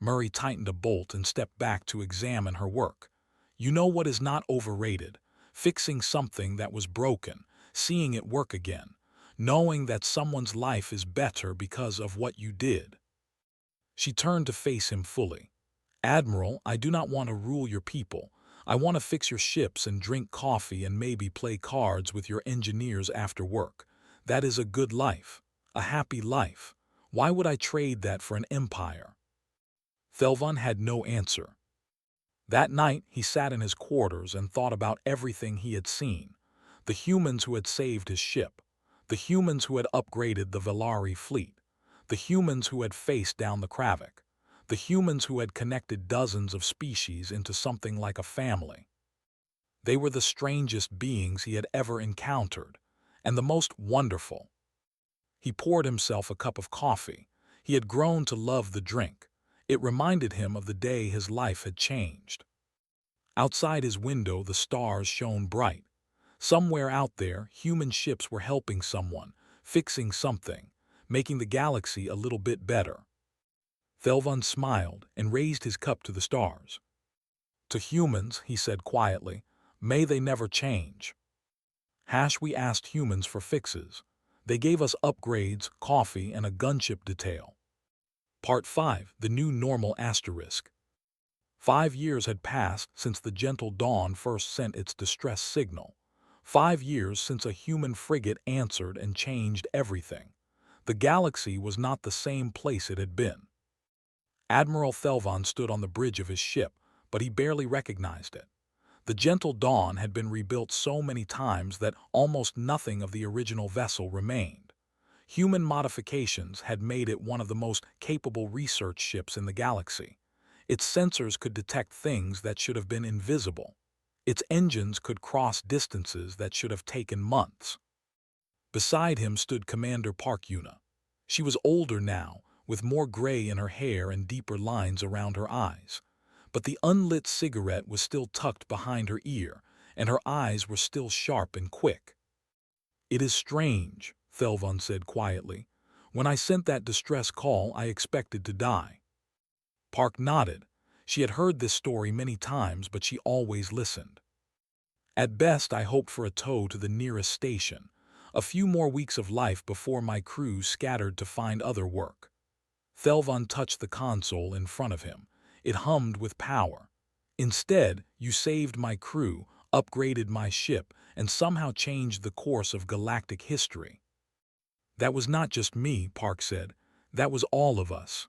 Murray tightened a bolt and stepped back to examine her work. You know what is not overrated? Fixing something that was broken, seeing it work again, knowing that someone's life is better because of what you did. She turned to face him fully. Admiral, I do not want to rule your people. I want to fix your ships and drink coffee and maybe play cards with your engineers after work. That is a good life, a happy life. Why would I trade that for an empire? Thelvan had no answer. That night, he sat in his quarters and thought about everything he had seen. The humans who had saved his ship, the humans who had upgraded the Velari fleet, the humans who had faced down the Kravik, the humans who had connected dozens of species into something like a family. They were the strangest beings he had ever encountered, and the most wonderful. He poured himself a cup of coffee. He had grown to love the drink. It reminded him of the day his life had changed. Outside his window, the stars shone bright. Somewhere out there, human ships were helping someone, fixing something, making the galaxy a little bit better. Thelvan smiled and raised his cup to the stars. To humans, he said quietly, may they never change. We asked humans for fixes. They gave us upgrades, coffee, and a gunship detail. Part 5, The New Normal Asterisk. 5 years had passed since the gentle dawn first sent its distress signal. 5 years since a human frigate answered and changed everything. The galaxy was not the same place it had been. Admiral Thelvan stood on the bridge of his ship, but he barely recognized it. The gentle dawn had been rebuilt so many times that almost nothing of the original vessel remained. Human modifications had made it one of the most capable research ships in the galaxy. Its sensors could detect things that should have been invisible. Its engines could cross distances that should have taken months. Beside him stood Commander Park Yuna. She was older now, with more gray in her hair and deeper lines around her eyes. But the unlit cigarette was still tucked behind her ear, and her eyes were still sharp and quick. It is strange, Thelvan said quietly. When I sent that distress call, I expected to die. Park nodded. She had heard this story many times, but she always listened. At best, I hoped for a tow to the nearest station, a few more weeks of life before my crew scattered to find other work. Thelvan touched the console in front of him. It hummed with power. Instead, you saved my crew, upgraded my ship, and somehow changed the course of galactic history. That was not just me, Park said. That was all of us.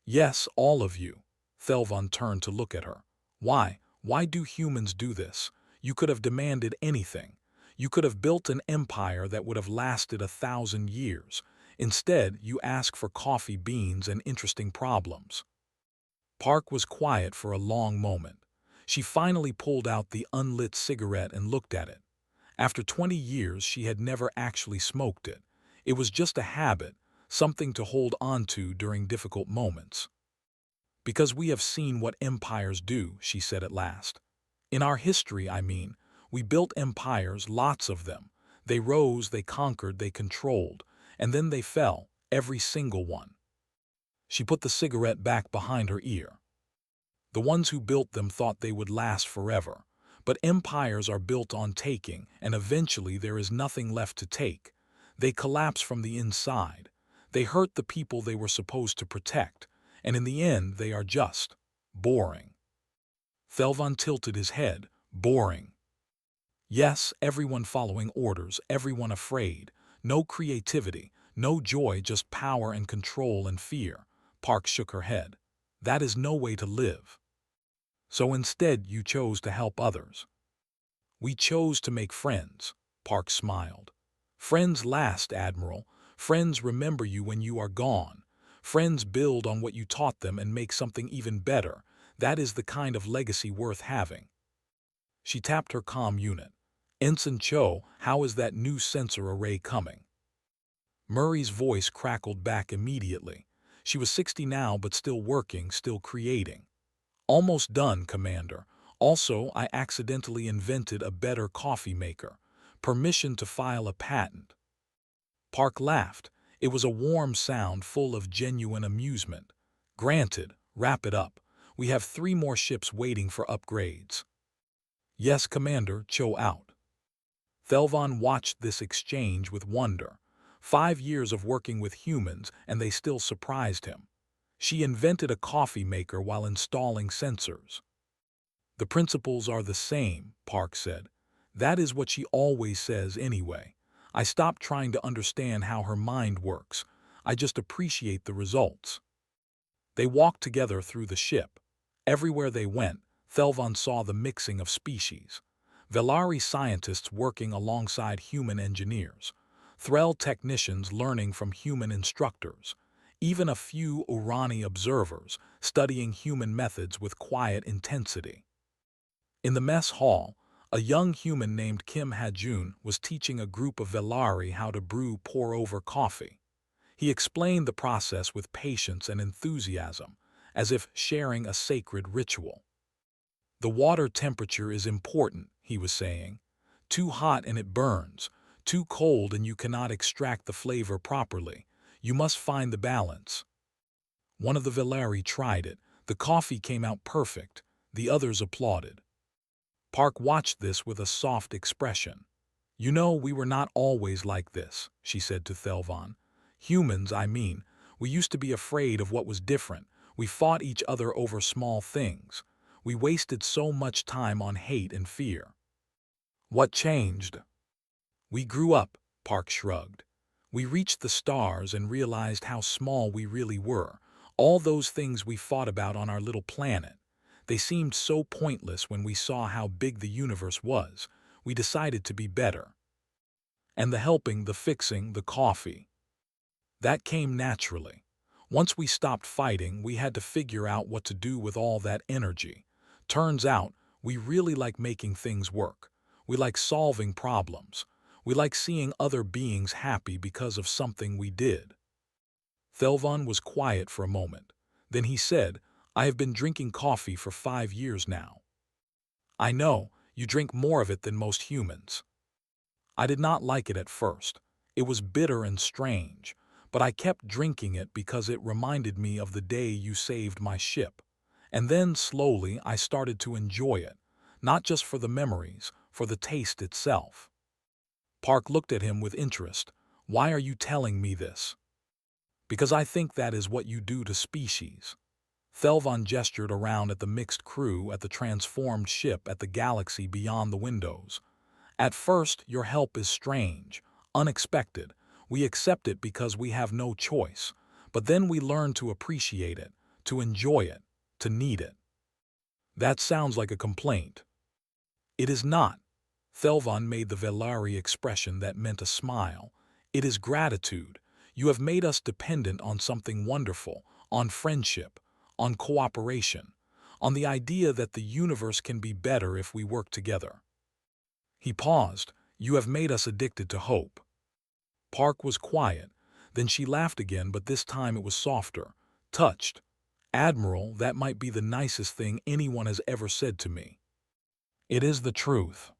Yes, all of you. Thelvan turned to look at her. Why? Why do humans do this? You could have demanded anything. You could have built an empire that would have lasted 1,000 years. Instead, you ask for coffee beans and interesting problems. Park was quiet for a long moment. She finally pulled out the unlit cigarette and looked at it. After 20 years, she had never actually smoked it. It was just a habit, something to hold on to during difficult moments. Because we have seen what empires do, she said at last. In our history, I mean, we built empires, lots of them. They rose, they conquered, they controlled, and then they fell, every single one. She put the cigarette back behind her ear. The ones who built them thought they would last forever. But empires are built on taking, and eventually there is nothing left to take. They collapse from the inside. They hurt the people they were supposed to protect, and in the end they are just boring. Thelvan tilted his head. Boring. Yes, everyone following orders, everyone afraid. No creativity, no joy, just power and control and fear. Park shook her head. That is no way to live. So instead you chose to help others. We chose to make friends, Park smiled. Friends last, Admiral. Friends remember you when you are gone. Friends build on what you taught them and make something even better. That is the kind of legacy worth having. She tapped her comm unit. Ensign Cho, how is that new sensor array coming? Murray's voice crackled back immediately. She was 60 now, but still working, still creating. Almost done, Commander. Also, I accidentally invented a better coffee maker. Permission to file a patent. Park laughed. It was a warm sound full of genuine amusement. Granted, wrap it up. We have 3 more ships waiting for upgrades. Yes, Commander, chill out. Thelvan watched this exchange with wonder. 5 years of working with humans, and they still surprised him. She invented a coffee maker while installing sensors. The principles are the same, Park said. That is what she always says anyway. I stopped trying to understand how her mind works. I just appreciate the results. They walked together through the ship. Everywhere they went, Thelvan saw the mixing of species. Velari scientists working alongside human engineers. Threll technicians learning from human instructors. Even a few Urani observers studying human methods with quiet intensity. In the mess hall, a young human named Kim Hajun was teaching a group of Velari how to brew pour-over coffee. He explained the process with patience and enthusiasm, as if sharing a sacred ritual. The water temperature is important, he was saying. Too hot and it burns, too cold and you cannot extract the flavor properly. You must find the balance. One of the Velari tried it. The coffee came out perfect. The others applauded. Park watched this with a soft expression. You know, we were not always like this, she said to Thelvan. Humans, I mean, we used to be afraid of what was different. We fought each other over small things. We wasted so much time on hate and fear. What changed? We grew up, Park shrugged. We reached the stars and realized how small we really were. All those things we fought about on our little planet. They seemed so pointless when we saw how big the universe was. We decided to be better. And the helping, the fixing, the coffee. That came naturally. Once we stopped fighting, we had to figure out what to do with all that energy. Turns out, we really like making things work. We like solving problems. We like seeing other beings happy because of something we did. Thelvan was quiet for a moment. Then he said, I have been drinking coffee for 5 years now. I know, you drink more of it than most humans. I did not like it at first. It was bitter and strange, but I kept drinking it because it reminded me of the day you saved my ship. And then, slowly, I started to enjoy it, not just for the memories, for the taste itself. Park looked at him with interest. Why are you telling me this? Because I think that is what you do to species. Thelvan gestured around at the mixed crew at the transformed ship at the galaxy beyond the windows. At first, your help is strange, unexpected. We accept it because we have no choice. But then we learn to appreciate it, to enjoy it, to need it. That sounds like a complaint. It is not. Thelvan made the Velari expression that meant a smile. It is gratitude. You have made us dependent on something wonderful, on friendship, on cooperation, on the idea that the universe can be better if we work together. He paused. You have made us addicted to hope. Park was quiet. Then she laughed again, but this time it was softer, touched. Admiral, that might be the nicest thing anyone has ever said to me. It is the truth.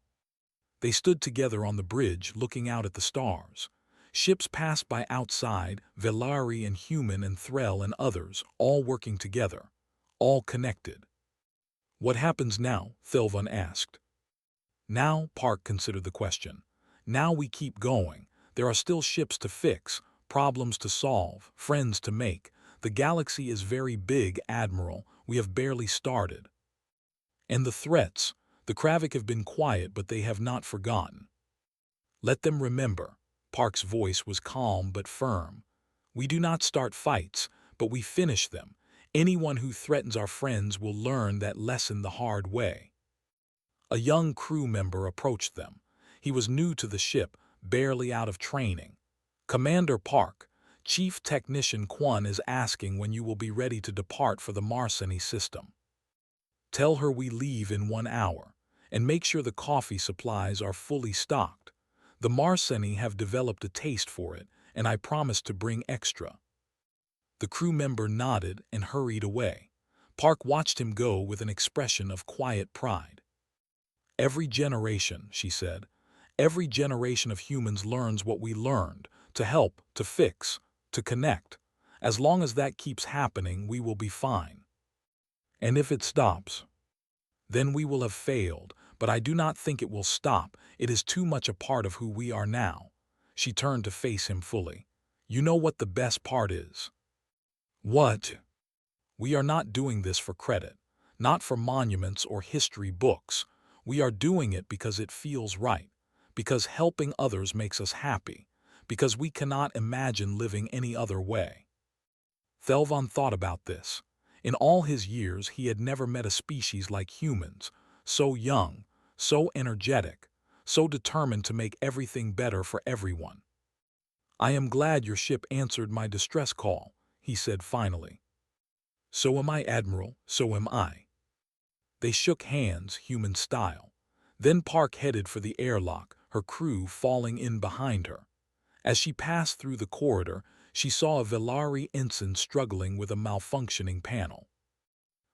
They stood together on the bridge, looking out at the stars. Ships passed by outside, Velari and human and Threll and others, all working together, all connected. What happens now? Thelvan asked. Now, Park considered the question. Now we keep going. There are still ships to fix, problems to solve, friends to make. The galaxy is very big, Admiral. We have barely started. And the threats. The Kravik have been quiet, but they have not forgotten. Let them remember. Park's voice was calm but firm. We do not start fights, but we finish them. Anyone who threatens our friends will learn that lesson the hard way. A young crew member approached them. He was new to the ship, barely out of training. Commander Park, Chief Technician Quan is asking when you will be ready to depart for the Marseni system. Tell her we leave in 1 hour, and make sure the coffee supplies are fully stocked. The Marseni have developed a taste for it, and I promise to bring extra. The crew member nodded and hurried away. Park watched him go with an expression of quiet pride. Every generation, she said, every generation of humans learns what we learned, to help, to fix, to connect. As long as that keeps happening, we will be fine. And if it stops, then we will have failed, but I do not think it will stop. It is too much a part of who we are now. She turned to face him fully. You know what the best part is? What? We are not doing this for credit, not for monuments or history books. We are doing it because it feels right, because helping others makes us happy, because we cannot imagine living any other way. Thelvan thought about this. In all his years, he had never met a species like humans, so young, so energetic, so determined to make everything better for everyone. I am glad your ship answered my distress call, he said finally. So am I, Admiral, so am I. They shook hands, human style. Then Park headed for the airlock, her crew falling in behind her. As she passed through the corridor, she saw a Velari ensign struggling with a malfunctioning panel.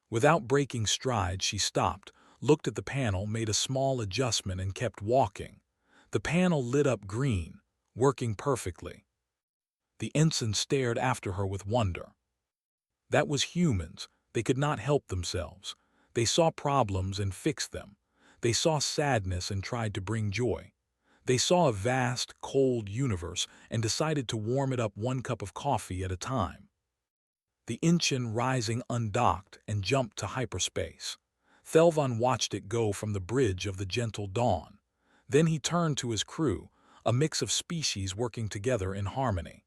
Without breaking stride, she stopped, looked at the panel, made a small adjustment, and kept walking. The panel lit up green, working perfectly. The ensign stared after her with wonder. That was humans. They could not help themselves. They saw problems and fixed them. They saw sadness and tried to bring joy. They saw a vast, cold universe and decided to warm it up one cup of coffee at a time. The Inchin rising undocked and jumped to hyperspace. Thelvan watched it go from the bridge of the gentle dawn. Then he turned to his crew, a mix of species working together in harmony.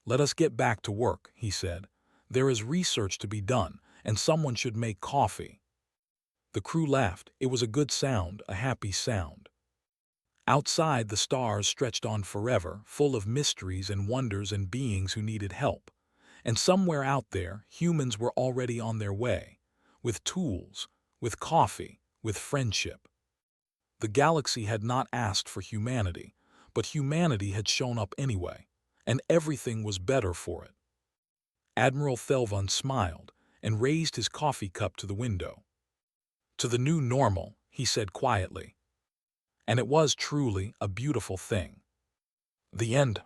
Let us get back to work, he said. There is research to be done, and someone should make coffee. The crew laughed. It was a good sound, a happy sound. Outside, the stars stretched on forever, full of mysteries and wonders and beings who needed help. And somewhere out there, humans were already on their way, with tools, with coffee, with friendship. The galaxy had not asked for humanity, but humanity had shown up anyway, and everything was better for it. Admiral Thelvan smiled and raised his coffee cup to the window. To the new normal, he said quietly. And it was truly a beautiful thing. The end.